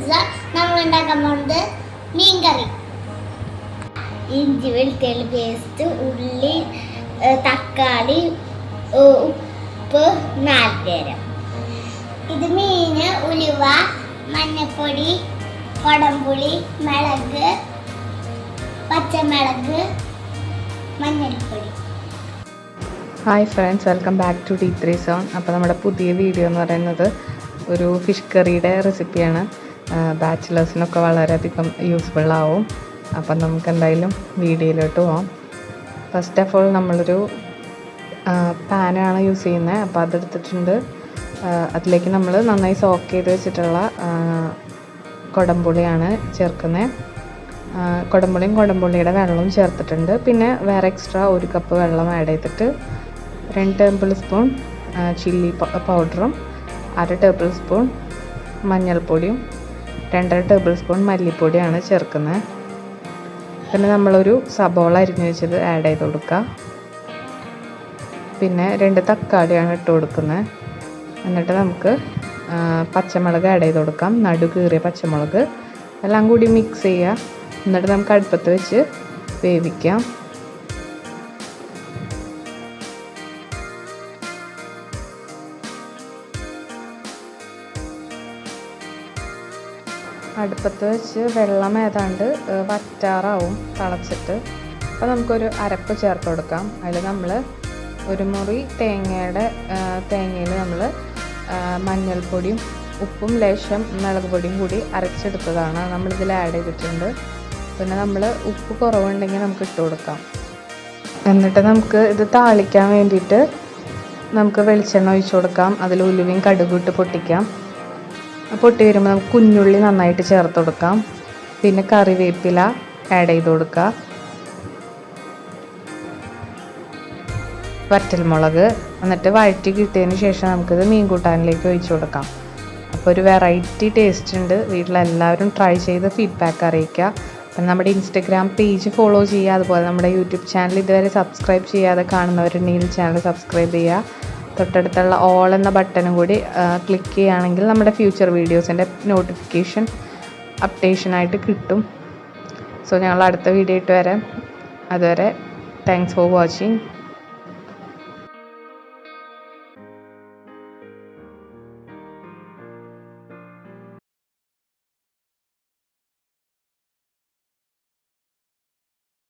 നമ്മൾ ഉണ്ടാക്കാൻ പോകുന്നത് മീൻകറി. ഇഞ്ചി വെളുത്തുള്ളി പേസ്റ്റ്, ഉള്ളി, തക്കാളി, ഉപ്പ്, നാളികേരം. ഇത് മീന്, ഉലുവ, മഞ്ഞപ്പൊടി, കൊടംപുളി, മുളക്, പച്ചമുളക്, മഞ്ഞൾപ്പൊടി. Hi friends, welcome back to D3 Zone. അപ്പോൾ നമ്മുടെ പുതിയ വീഡിയോ എന്ന് പറയുന്നത് ഒരു ഫിഷ് കറിയുടെ റെസിപ്പിയാണ്. ബാച്ചിലേഴ്സിനൊക്കെ വളരെയധികം യൂസ്ഫുൾ ആവും. അപ്പം നമുക്ക് എന്തായാലും വീഡിയോയിലോട്ട് പോകാം. ഫസ്റ്റ് ഓഫ് ഓൾ നമ്മളൊരു പാനാണ് യൂസ് ചെയ്യുന്നത്. അപ്പോൾ അതെടുത്തിട്ടുണ്ട്. അതിലേക്ക് നമ്മൾ നന്നായി സോക്ക് ചെയ്ത് വെച്ചിട്ടുള്ള കൊടംപുളിയാണ് ചേർക്കുന്നത്. കൊടംപുളിയുടെ വെള്ളവും ചേർത്തിട്ടുണ്ട്. പിന്നെ വേറെ എക്സ്ട്രാ 1 കപ്പ് വെള്ളം ആഡ് ചെയ്തിട്ട് 2 ടേബിൾ സ്പൂൺ ചില്ലി പൗഡറും 1/2 ടേബിൾ സ്പൂൺ മഞ്ഞൾപ്പൊടിയും 2.5 ടേബിൾ സ്പൂൺ മല്ലിപ്പൊടിയാണ് ചേർക്കുന്നത്. പിന്നെ നമ്മളൊരു സബോള അരിഞ്ഞ് വെച്ചത് ആഡ് ചെയ്ത് കൊടുക്കുക. പിന്നെ 2 തക്കാളിയാണ് ഇട്ട് കൊടുക്കുന്നത്. എന്നിട്ട് നമുക്ക് പച്ചമുളക് ആഡ് ചെയ്ത് കൊടുക്കാം. നടു കീറിയ പച്ചമുളക് എല്ലാം കൂടി മിക്സ് ചെയ്യുക. എന്നിട്ട് നമുക്ക് അടുപ്പത്ത് വെച്ച് വേവിക്കാം. അടുപ്പത്ത് വെച്ച് വെള്ളം ഏതാണ്ട് വറ്റാറാവും തിളച്ചിട്ട്. അപ്പോൾ നമുക്കൊരു അരപ്പ് ചേർത്ത് കൊടുക്കാം. അതിൽ നമ്മൾ 1 മുറി തേങ്ങയിൽ നമ്മൾ മഞ്ഞൾപ്പൊടിയും ഉപ്പും ലേശം മുളക് പൊടിയും കൂടി അരച്ചെടുത്തതാണ് നമ്മളിതിൽ ആഡ് ചെയ്തിട്ടുണ്ട്. പിന്നെ നമ്മൾ ഉപ്പ് കുറവുണ്ടെങ്കിൽ നമുക്ക് ഇട്ട് കൊടുക്കാം. എന്നിട്ട് നമുക്ക് ഇത് താളിക്കാൻ വേണ്ടിയിട്ട് നമുക്ക് വെളിച്ചെണ്ണ ഒഴിച്ച് കൊടുക്കാം. അതിൽ ഉലുവയും കടുകും ഇട്ട് പൊട്ടിക്കാം. പൊട്ടി വരുമ്പോൾ നമുക്ക് കുഞ്ഞുള്ളി നന്നായിട്ട് ചേർത്ത് കൊടുക്കാം. പിന്നെ കറിവേപ്പില ആഡ് ചെയ്ത് കൊടുക്കുക. വറ്റൽമുളക്. എന്നിട്ട് വഴറ്റി കിട്ടിയതിന് ശേഷം നമുക്കിത് മീൻ കൂട്ടാനിലേക്ക് ഒഴിച്ച് കൊടുക്കാം. അപ്പോൾ ഒരു വെറൈറ്റി ടേസ്റ്റ് ഉണ്ട്. വീട്ടിലെല്ലാവരും ട്രൈ ചെയ്ത് ഫീഡ്ബാക്ക് അറിയിക്കുക. അപ്പം നമ്മുടെ ഇൻസ്റ്റഗ്രാം പേജ് ഫോളോ ചെയ്യുക. അതുപോലെ നമ്മുടെ യൂട്യൂബ് ചാനൽ ഇതുവരെ സബ്സ്ക്രൈബ് ചെയ്യാതെ കാണുന്നവരുണ്ടെങ്കിൽ ചാനൽ സബ്സ്ക്രൈബ് ചെയ്യുക. തൊട്ടടുത്തുള്ള ഓൾ എന്ന ബട്ടണും കൂടി ക്ലിക്ക് ചെയ്യുകയാണെങ്കിൽ നമ്മുടെ ഫ്യൂച്ചർ വീഡിയോസിൻ്റെ നോട്ടിഫിക്കേഷൻ അപ്ഡേഷനായിട്ട് കിട്ടും. സോ ഞങ്ങൾ അടുത്ത വീഡിയോ ഇട്ട് വരാം. അതുവരെ താങ്ക്സ് ഫോർ വാച്ചിങ്.